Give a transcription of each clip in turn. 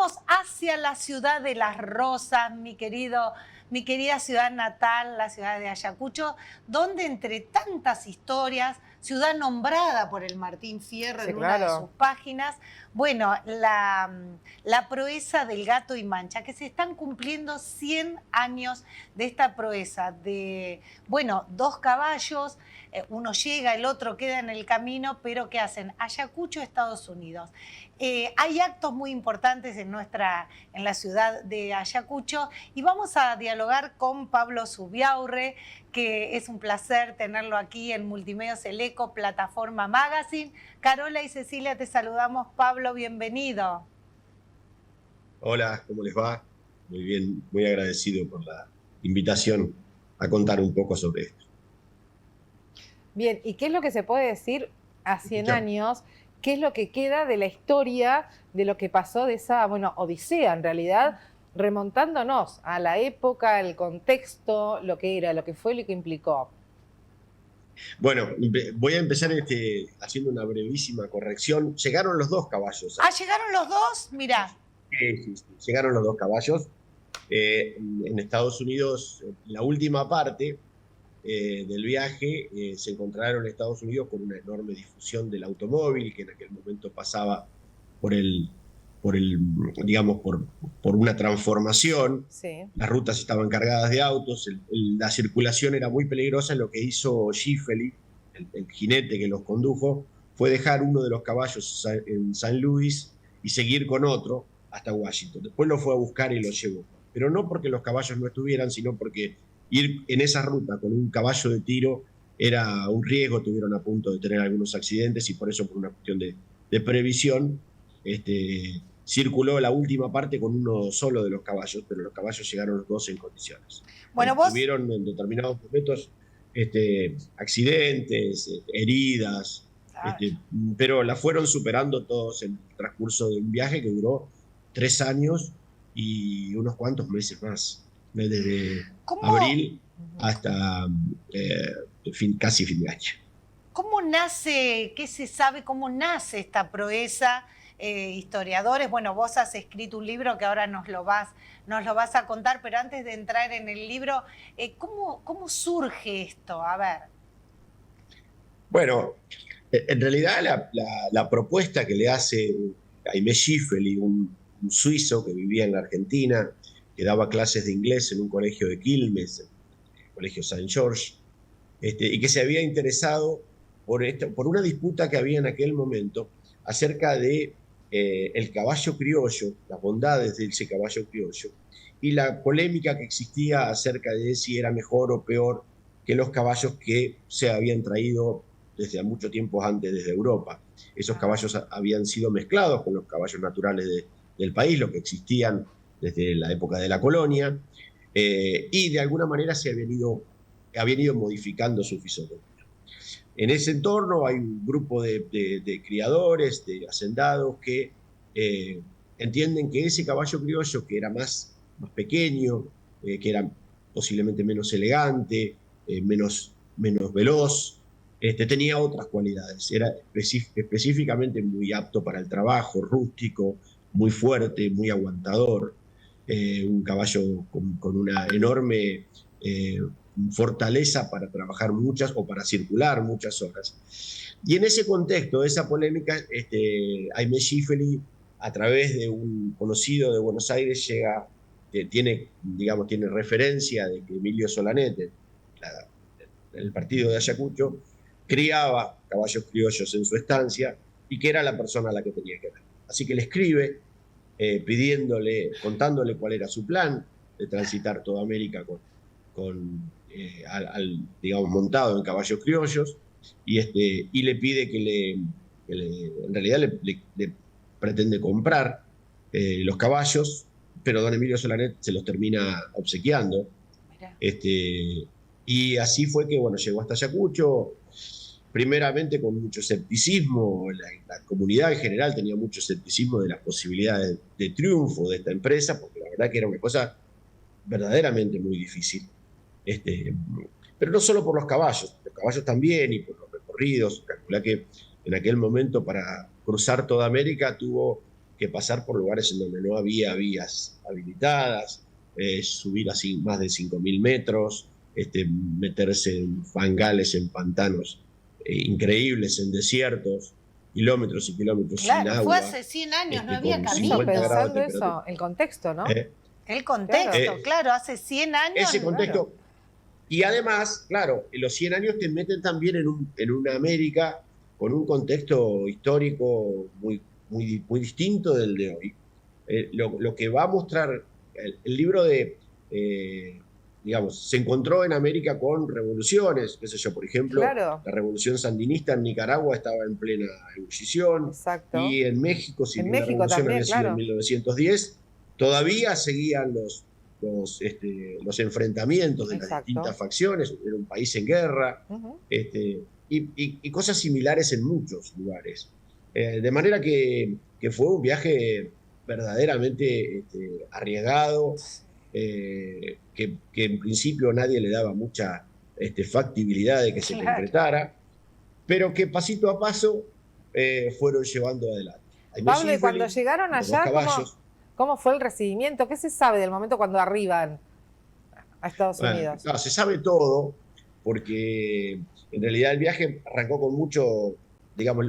vamos hacia la ciudad de Las Rosas, mi querida ciudad natal, la ciudad de Ayacucho, donde entre tantas historias, ciudad nombrada por el Martín Fierro Sí, en una de claro. sus páginas, bueno, la proeza del Gato y Mancha, que se están cumpliendo 100 años de esta proeza, de, bueno, dos caballos, uno llega, el otro queda en el camino, pero ¿qué hacen? Ayacucho, Estados Unidos. Hay actos muy importantes en la ciudad de Ayacucho y vamos a dialogar con Pablo Zubiaurre, que es un placer tenerlo aquí en Multimedios El Eco, Plataforma Magazine. Carola y Cecilia, te saludamos. Pablo, bienvenido. Hola, ¿cómo les va? Muy bien, muy agradecido por la invitación a contar un poco sobre esto. Bien, ¿y qué es lo que se puede decir a 100 Escucha. años? ¿Qué es lo que queda de la historia de lo que pasó de esa, bueno, odisea en realidad, remontándonos a la época, el contexto, lo que era, lo que fue, lo que implicó? Bueno, voy a empezar haciendo una brevísima corrección. Llegaron los dos caballos. Ah, ¿llegaron los dos? Mirá. Sí. Llegaron los dos caballos. En Estados Unidos, la última parte del viaje, se encontraron en Estados Unidos con una enorme difusión del automóvil, que en aquel momento pasaba por digamos, por una transformación. Sí. Las rutas estaban cargadas de autos, la circulación era muy peligrosa. Lo que hizo Schifeli, el jinete que los condujo, fue dejar uno de los caballos en San Luis y seguir con otro hasta Washington. Después lo fue a buscar y lo llevó. Pero no porque los caballos no estuvieran, sino porque ir en esa ruta con un caballo de tiro era un riesgo. Tuvieron a punto de tener algunos accidentes y por eso, por una cuestión de previsión, circuló la última parte con uno solo de los caballos, pero los caballos llegaron los dos en condiciones. Bueno, vos... Tuvieron en determinados momentos accidentes, heridas, pero la fueron superando todos en el transcurso de un viaje que duró 3 años y unos cuantos meses más, desde abril hasta casi fin de año. ¿Cómo nace, qué se sabe, cómo nace esta proeza? Historiadores, bueno, vos has escrito un libro que ahora nos lo vas a contar, pero antes de entrar en el libro, ¿cómo surge esto? A ver. Bueno, en realidad la propuesta que le hace Aimé Schifeli, un suizo que vivía en la Argentina, que daba clases de inglés en un colegio de Quilmes, el colegio Saint George, y que se había interesado por una disputa que había en aquel momento acerca de el caballo criollo, las bondades de ese caballo criollo, y la polémica que existía acerca de si era mejor o peor que los caballos que se habían traído desde mucho tiempo antes desde Europa. Esos caballos habían sido mezclados con los caballos naturales del país, los que existían desde la época de la colonia, y de alguna manera habían ido modificando su fisonomía. En ese entorno hay un grupo de criadores, de hacendados, que entienden que ese caballo criollo, que era más pequeño, que era posiblemente menos elegante, menos veloz, tenía otras cualidades. Era específicamente muy apto para el trabajo, rústico, muy fuerte, muy aguantador, un caballo con una enorme fortaleza para trabajar o para circular muchas horas. Y en ese contexto, de esa polémica, Aimé Schifeli, a través de un conocido de Buenos Aires, tiene referencia de que Emilio Solanete, el partido de Ayacucho, criaba caballos criollos en su estancia y que era la persona a la que tenía que ver. Así que le escribe contándole cuál era su plan de transitar toda América digamos, montado en caballos criollos, y le pide en realidad le pretende comprar los caballos, pero don Emilio Solanet se los termina obsequiando. Y así fue que, bueno, llegó hasta Ayacucho, primeramente con mucho escepticismo. La comunidad en general tenía mucho escepticismo de las posibilidades de triunfo de esta empresa, porque la verdad que era una cosa verdaderamente muy difícil. Pero no solo por los caballos también, y por los recorridos. Calcula que en aquel momento, para cruzar toda América, tuvo que pasar por lugares en donde no había vías habilitadas, subir así más de 5.000 metros, meterse en fangales, en pantanos increíbles, en desiertos, kilómetros y kilómetros sin Claro, agua. fue hace 100 años, no había con camino. 50 grados de Pensando temperatura. eso, el contexto, ¿no? El contexto, Claro. claro, hace 100 años. Ese contexto. Claro. Y además, claro, los 100 años te meten también en una América con un contexto histórico muy distinto del de hoy. Lo que va a mostrar el libro digamos, se encontró en América con revoluciones, qué sé yo, por ejemplo, Claro. la revolución sandinista en Nicaragua estaba en plena ebullición, Exacto. y en México, si En bien la México revolución también, había sido claro. en 1910, todavía seguían los enfrentamientos de las Exacto. distintas facciones, era un país en guerra, Ujú. y cosas similares en muchos lugares. De manera que fue un viaje verdaderamente arriesgado, que en principio nadie le daba mucha factibilidad de que se Claro. concretara, pero que pasito a paso fueron llevando adelante. Jaime Pablo, y Schiavelli, cuando llegaron los dos allá, caballos. ¿cómo fue el recibimiento? ¿Qué se sabe del momento cuando arriban a Estados Bueno, Unidos? no, se sabe todo, porque en realidad el viaje arrancó con mucho, digamos,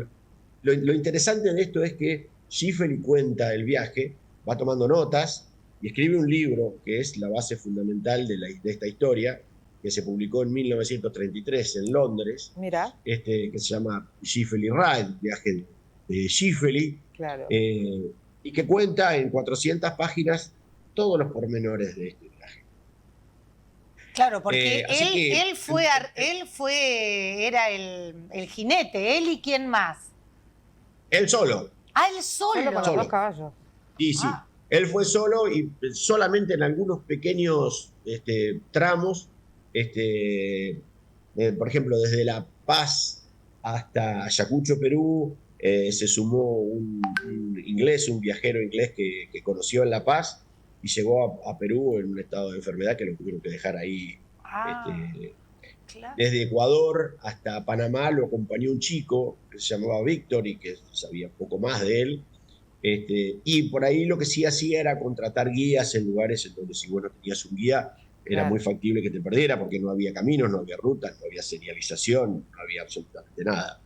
lo interesante de esto es que Schiavelli cuenta el viaje, va tomando notas y escribe un libro que es la base fundamental de esta historia, que se publicó en 1933 en Londres, Mira, que se llama Schiavelli Ride, el viaje de Schiavelli, claro. y que cuenta en 400 páginas todos los pormenores de este viaje. Claro, porque así que- era el jinete, él y quién más. Él solo. Ah, él solo. Solo con los Solo. dos caballos. Y sí, Ah. él fue solo y solamente en algunos pequeños tramos, por ejemplo, desde La Paz hasta Ayacucho, Perú, se sumó un inglés, un viajero inglés que conoció en La Paz y llegó a Perú en un estado de enfermedad que lo tuvieron que dejar ahí. Ah, claro. Desde Ecuador hasta Panamá lo acompañó un chico que se llamaba Víctor y que sabía poco más de él. Y por ahí lo que sí hacía era contratar guías en lugares en donde si vos no tenías un guía era Claro. muy factible que te perdiera porque no había caminos, no había rutas, no había señalización, no había absolutamente nada.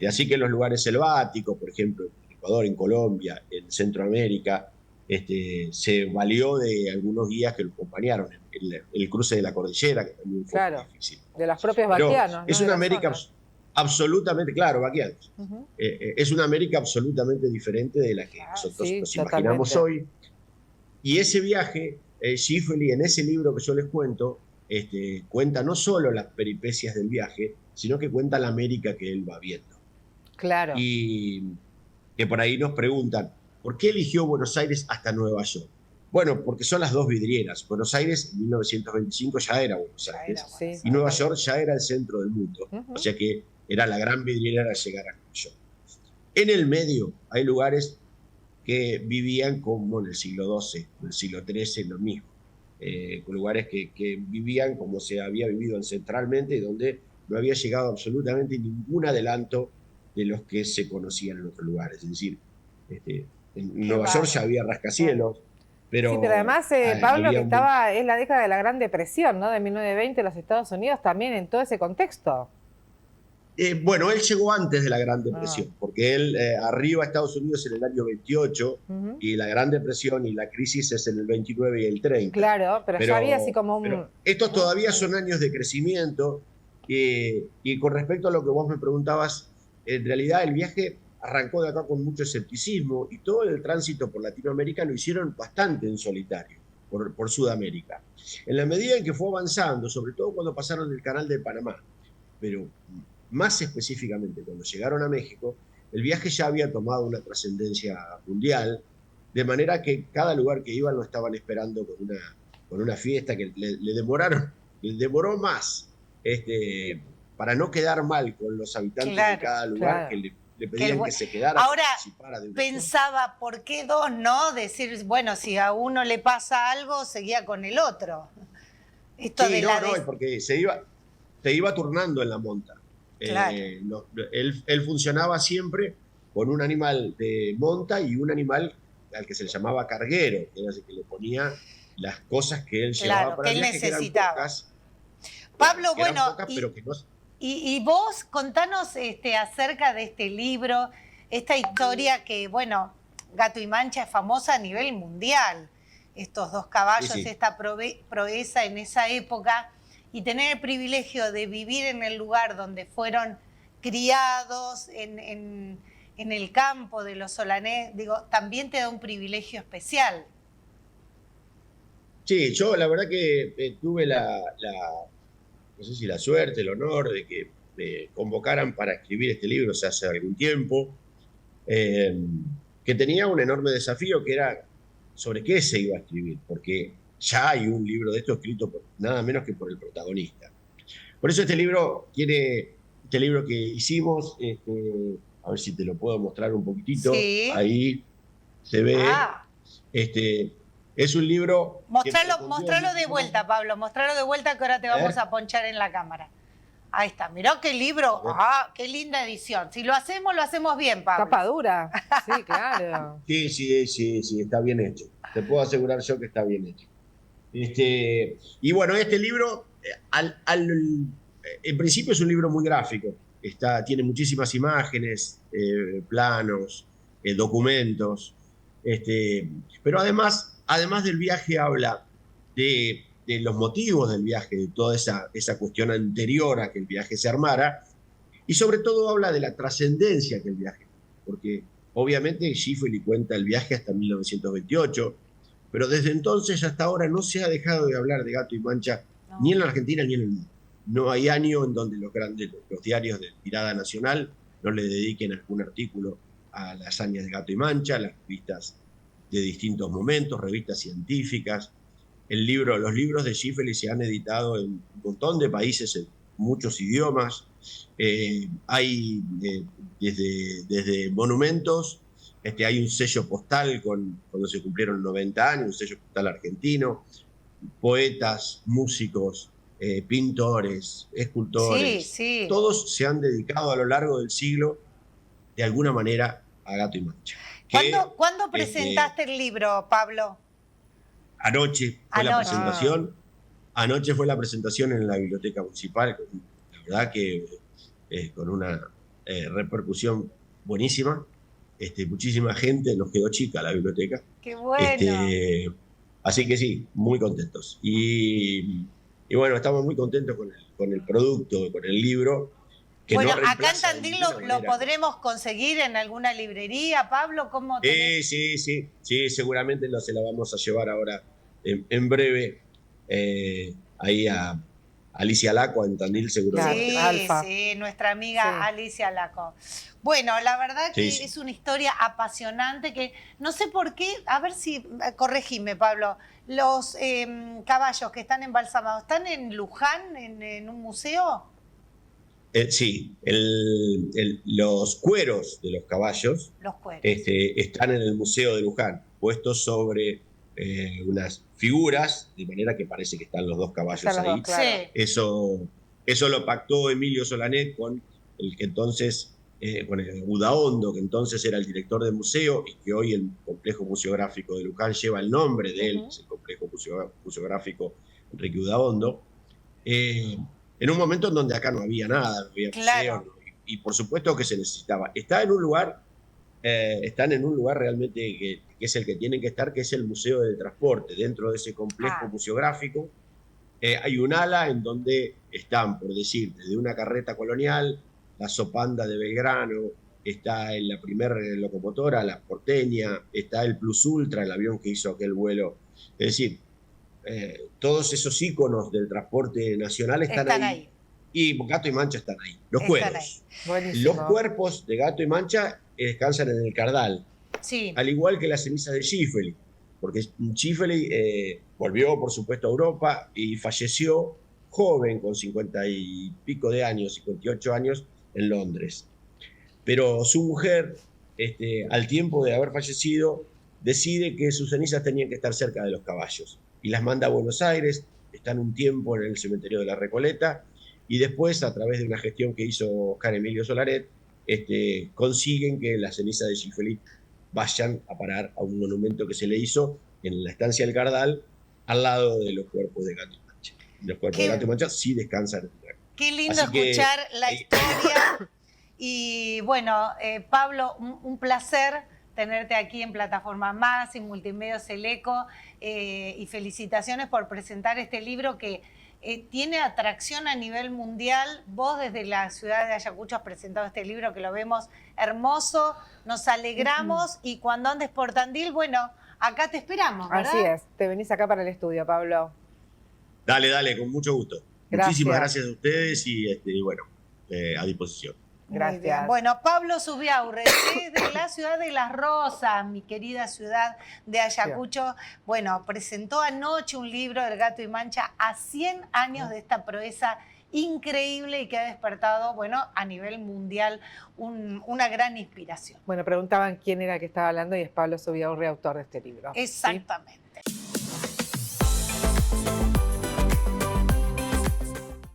Así que en los lugares selváticos, por ejemplo, en Ecuador, en Colombia, en Centroamérica, se valió de algunos guías que lo acompañaron. El cruce de la cordillera, que también fue Claro. muy difícil. De los propios Pero vaquianos. es ¿no? una De la América zona. absolutamente, claro, vaquianos. Ujú. Es una América absolutamente diferente de la que nosotros sí, nos imaginamos totalmente. hoy. Y ese viaje, Schiavelli, en ese libro que yo les cuento, cuenta no solo las peripecias del viaje, sino que cuenta la América que él va viendo. Claro. Y que por ahí nos preguntan, ¿por qué eligió Buenos Aires hasta Nueva York? Bueno, porque son las dos vidrieras. Buenos Aires en 1925 ya era Buenos Aires Sí. y Nueva York ya era el centro del mundo. Ujú. O sea que era la gran vidriera al llegar a Nueva York. En el medio hay lugares que vivían como en el siglo XII, en el siglo XIII, lo mismo. Con lugares que vivían como se había vivido ancestralmente y donde no había llegado absolutamente ningún adelanto de los que se conocían en otros lugares. Es decir, en Nueva York ya había rascacielos, pero, Sí, pero además, Pablo, había que es la década de la Gran Depresión, ¿no? De 1920, los Estados Unidos también en todo ese contexto. bueno, él llegó antes de la Gran Depresión, porque él arriba a Estados Unidos en el año 28 Ujú. y la Gran Depresión y la crisis es en el 29 y el 30. Claro, pero ya había así como un... pero estos todavía son años de crecimiento y con respecto a lo que vos me preguntabas, en realidad el viaje arrancó de acá con mucho escepticismo y todo el tránsito por Latinoamérica lo hicieron bastante en solitario, por Sudamérica. En la medida en que fue avanzando, sobre todo cuando pasaron el canal de Panamá, pero más específicamente cuando llegaron a México, el viaje ya había tomado una trascendencia mundial, de manera que cada lugar que iban lo estaban esperando con una fiesta que le demoró más, para no quedar mal con los habitantes de cada lugar, claro. que le pedían que se quedara. Ahora, participara de una pensaba, ¿por qué dos, no? Decir, bueno, si a uno le pasa algo, seguía con el otro. Esto sí, de no, porque se iba turnando en la monta. Claro. Él funcionaba siempre con un animal de monta y un animal al que se le llamaba carguero, que era el que le ponía las cosas que él llevaba para que el él viaje, que eran necesitaba. pocas. Pablo, Que eran bueno, pocas, pero que no. y vos contanos acerca de este libro, esta historia que, bueno, Gato y Mancha es famosa a nivel mundial. Estos dos caballos, Sí, sí. esta proeza en esa época, y tener el privilegio de vivir en el lugar donde fueron criados, en el campo de los Solanés, digo, también te da un privilegio especial. Sí, yo la verdad que tuve no sé si la suerte, el honor de que me convocaran para escribir este libro, o sea, hace algún tiempo, eh, que tenía un enorme desafío, que era sobre qué se iba a escribir, porque ya hay un libro de esto escrito por nada menos que por el protagonista. Por eso este libro que hicimos, a ver si te lo puedo mostrar un poquitito, Sí. ahí se ve, Ah, este, es un libro... mostralo de vuelta, Pablo, mostralo de vuelta que ahora te vamos a ponchar en la cámara. Ahí está, mirá qué libro, qué linda edición. Si lo hacemos bien, Pablo. Tapa dura. Sí, claro. Sí, está bien hecho. Te puedo asegurar yo que está bien hecho. Y bueno, este libro, en principio es un libro muy gráfico. Tiene muchísimas imágenes, planos, documentos. Pero además del viaje habla de los motivos del viaje, de toda esa cuestión anterior a que el viaje se armara, y sobre todo habla de la trascendencia que el viaje, porque obviamente Schifeli cuenta el viaje hasta 1928, pero desde entonces hasta ahora no se ha dejado de hablar de Gato y Mancha, no, ni en la Argentina ni en el mundo. No hay año en donde los diarios de tirada nacional no le dediquen algún artículo a las hazañas de Gato y Mancha, las revistas de distintos momentos, revistas científicas. Los libros de Schifeli se han editado en un montón de países, en muchos idiomas. Hay desde monumentos, hay un sello postal cuando se cumplieron 90 años, un sello postal argentino, poetas, músicos, pintores, escultores, sí. Todos se han dedicado a lo largo del siglo, de alguna manera, a Gato y Mancha. ¿Cuándo presentaste el libro, Pablo? Anoche fue la presentación. Anoche fue la presentación en la Biblioteca Municipal. La verdad que con una repercusión buenísima. Muchísima gente, nos quedó chica la biblioteca. ¡Qué bueno! Así que sí, muy contentos. Y bueno, estamos muy contentos con el producto, con el libro. Bueno, no acá en Tandil lo podremos conseguir en alguna librería, Pablo. ¿Cómo sí, seguramente se la vamos a llevar ahora en breve ahí a Alicia Laco en Tandil, seguramente. Sí, nuestra amiga Alicia Laco. Bueno, la verdad que es una historia apasionante que no sé por qué, a ver si, corregime, Pablo, los caballos que están embalsamados, ¿están en Luján, en un museo? Sí, los cueros de los caballos están en el Museo de Luján, puestos sobre unas figuras, de manera que parece que están los dos caballos ahí. Claro. Eso lo pactó Emilio Solanet con el que entonces, con el Udaondo, que entonces era el director del museo y que hoy el complejo museográfico de Luján lleva el nombre de él, es el complejo museográfico Enrique Udaondo. En un momento en donde acá no había nada, no había museo, y por supuesto que se necesitaba. Están en un lugar realmente que es el que tienen que estar, que es el Museo del Transporte. Dentro de ese complejo museográfico hay un ala en donde están, por decir, desde una carreta colonial, la Sopanda de Belgrano, está en la primera locomotora, la porteña, está el Plus Ultra, el avión que hizo aquel vuelo. Es decir, todos esos íconos del transporte nacional están ahí. Y Gato y Mancha están ahí. Los cueros. Los cuerpos de Gato y Mancha descansan en el Cardal. Sí. Al igual que las cenizas de Schifeli. Porque Schifeli volvió, por supuesto, a Europa y falleció joven, con 50 y pico de años, 58 años, en Londres. Pero su mujer, al tiempo de haber fallecido, decide que sus cenizas tenían que estar cerca de los caballos. Y las manda a Buenos Aires, están un tiempo en el cementerio de la Recoleta, y después, a través de una gestión que hizo Oscar Emilio Solaret, consiguen que las cenizas de Schiffelit vayan a parar a un monumento que se le hizo en la estancia del Cardal, al lado de los cuerpos de Gato y Mancha. Los cuerpos de Gato y Mancha sí descansan. Qué lindo Así que, escuchar la historia. Y bueno, Pablo, un placer tenerte aquí en Plataforma Más y Multimedios El Eco, y felicitaciones por presentar este libro que tiene atracción a nivel mundial. Vos desde la ciudad de Ayacucho has presentado este libro que lo vemos hermoso, nos alegramos y cuando andes por Tandil, bueno, acá te esperamos, ¿verdad? Así es, te venís acá para el estudio, Pablo. Dale, con mucho gusto. Gracias. Muchísimas gracias a ustedes y bueno, a disposición. Gracias. Muy bien. Bueno, Pablo Zubiaurre, desde la ciudad de Las Rosas, mi querida ciudad de Ayacucho, bueno, presentó anoche un libro del Gato y Mancha a 100 años de esta proeza increíble y que ha despertado, bueno, a nivel mundial una gran inspiración. Bueno, preguntaban quién era el que estaba hablando y es Pablo Zubiaurre, autor de este libro. Exactamente. ¿Sí?